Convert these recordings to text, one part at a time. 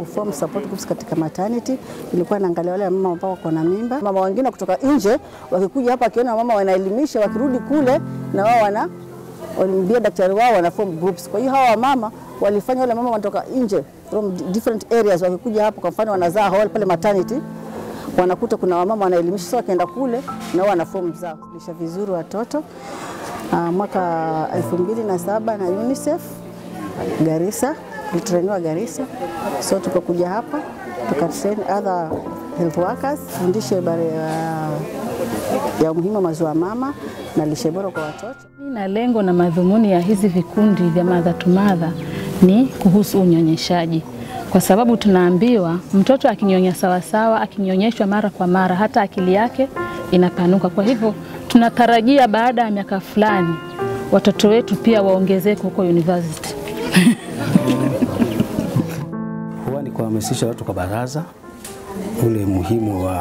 kuform support groups katika maternity. Ilikuwa naangalia wale mama ambao wako na mimba. Mama wengine kutoka nje wakikuja hapa akiona mama wanaelimisha, wakirudi kule na wao walimbia daktari wao wana form groups. Kwa hiyo hawa mama walifanya wale mama wanatoka nje from different areas wakikuja hapa, kwa mfano wanazaa hall pale maternity, wanakuta kuna wamama wanaelimisha, sio wakaenda kule na wao wana form zao. Lisha vizuri watoto mwaka 2007 na UNICEF Garissa, tulitrainiwa Garissa. So tukakuja hapa tukatrain other health workers, fundishe habari ya umuhimu wa maziwa mama na lishe bora kwa watoto. Na lengo na madhumuni ya hizi vikundi vya mother to mother ni kuhusu unyonyeshaji. Kwa sababu tunaambiwa mtoto akinyonya sawa sawa, akinyonyeshwa mara kwa mara, hata akili yake inapanuka. Kwa hivyo tunatarajia baada ya miaka fulani watoto wetu pia waongezeke huko university. Huwa ni kuhamasisha watu kwa baraza ule muhimu wa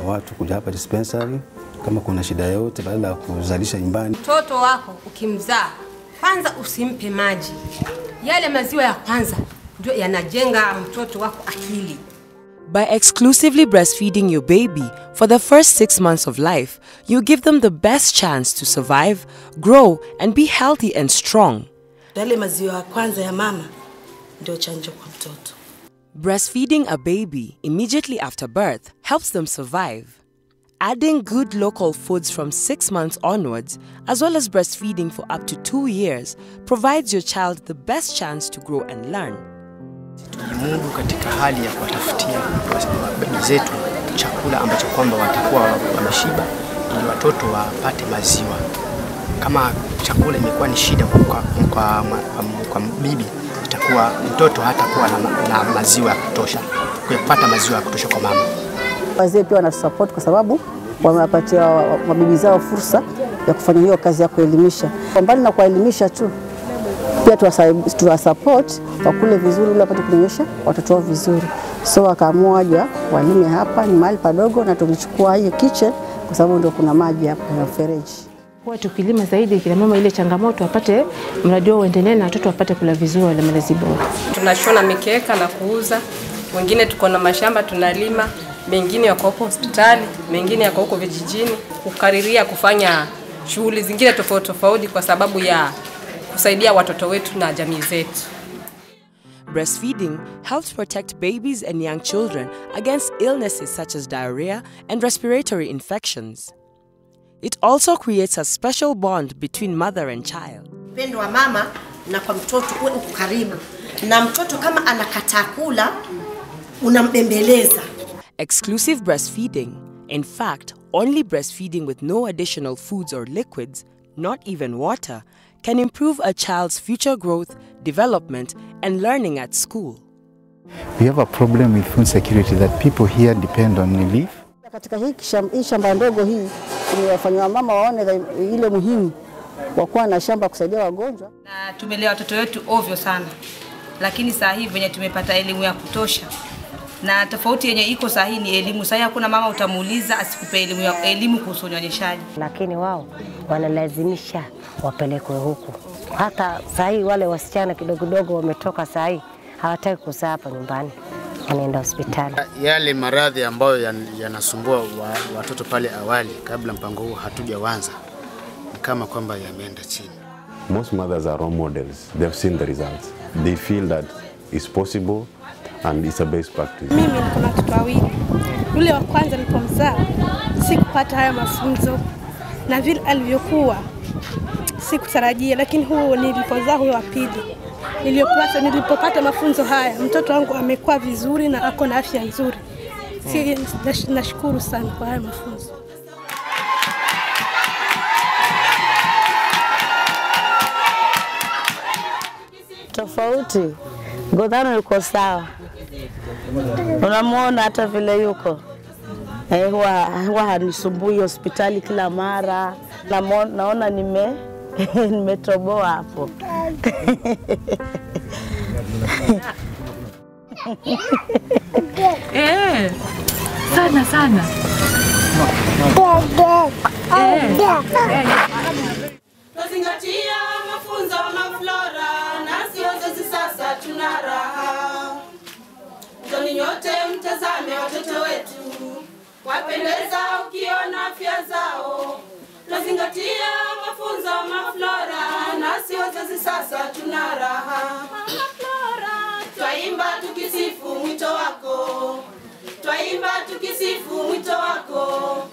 watu kuja hapa dispensary kama kuna shida yote badala ya kuzalisha nyumbani. Mtoto wako ukimzaa, kwanza usimpe maji. Yale maziwa ya kwanza ndio yanajenga mtoto wako akili. By exclusively breastfeeding your baby for the first 6 months of life, you give them the best chance to survive, grow, and be healthy and strong. Yale maziwa ya kwanza ya mama ndio chanjo kwa mtoto. Breastfeeding a baby immediately after birth helps them survive. Adding good local foods from 6 months onwards, as well as breastfeeding for up to 2 years, provides your child the best chance to grow and learn. Mungu katika hali ya kuwatafutia baby zetu chakula ambacho kwamba watakuwa wameshiba ili watoto wapate maziwa. Kama chakula imekuwa ni shida kwa bibi, itakuwa mtoto hatakuwa na maziwa ya kutosha, kupata maziwa ya kutosha kwa mama. Wazee pia wanasupport kwa sababu wamewapatia mabibi zao fursa ya kufanya hiyo kazi ya kuelimisha. Kwa mbali na kuelimisha tu, pia tuwasupport wakule vizuri ili wapate kunyonyesha watoto wao vizuri. So wakaamua waje walime hapa, ni mahali padogo na tulichukua hiyo kitchen kwa sababu ndio kuna maji hapa na mfereji. Kwa tukilima zaidi kila mama ile changamoto apate, mnajua uendelee na watoto wapate kula vizuri wale malezi bora. Tunashona mikeka na kuuza. Wengine tuko na mashamba tunalima, mengine yako huko hospitali, mengine yako huko vijijini, kukariria kufanya shughuli zingine tofauti tofauti kwa sababu ya kusaidia watoto wetu na jamii zetu. Breastfeeding helps protect babies and young children against illnesses such as diarrhea and respiratory infections. It also creates a special bond between mother and child. Upendo wa mama na kwa mtoto uwe uko karibu. Na mtoto kama anakataa kula, unambembeleza. Exclusive breastfeeding, in fact, only breastfeeding with no additional foods or liquids, not even water, can improve a child's future growth, development, and learning at school. We have a problem with food security that people here depend on relief. Katika hii shamba ndogo hii tunawafanya mama waone ile muhimu wa kuwa na shamba kusaidia wagonjwa. Na tumelea watoto wetu ovyo sana. Lakini saa hii venye tumepata elimu ya kutosha. Na tofauti yenye iko saa hii ni elimu. Saa hii hakuna mama utamuuliza asikupe elimu kuhusu unyonyeshaji. Lakini wao wanalazimisha wapelekwe huku. Hata saa hii wale wasichana kidogo wametoka saa hii hawataki kuzaa hapa nyumbani. Wanaenda hospitali. Yale maradhi ambayo yanasumbua watoto pale awali kabla mpango huu hatujaanza ni kama kwamba yameenda chini. Most mothers are role models. They've seen the results. They feel that it's possible and it's a best practice. Mimi niko na watoto wawili. Yule wa kwanza nilipomzaa sikupata haya mafunzo na vile alivyokuwa sikutarajia, lakini huu nilipozaa huyo wa pili nilipopata mafunzo haya mtoto wangu amekuwa vizuri na ako na afya nzuri. Nashukuru sana kwa haya mafunzo. Tofauti, Godano yuko sawa. Unamuona hata vile yuko. Huwa hanisumbui hospitali kila mara. Naona nimetoboa hapo. Sana. Tuzingatia mafunzo na flora na sio sasa tuna raha. Watazame watoto wetu, wapendeza ukiona afya zao. Tuzingatia mafunzo maflora, nasi wazazi sasa tuna raha. Twaimba tukisifu mwito wako, twaimba tukisifu mwito wako,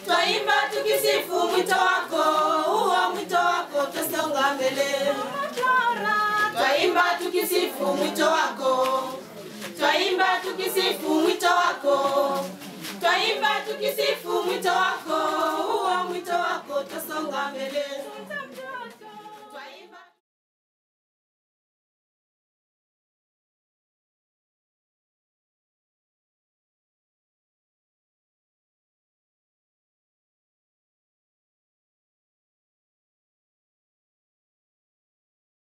twaimba tukisifu mwito wako, huo mwito wako tutasonga mbele. Twaimba tukisifu mwito wako, twaimba tukisifu mwito wako.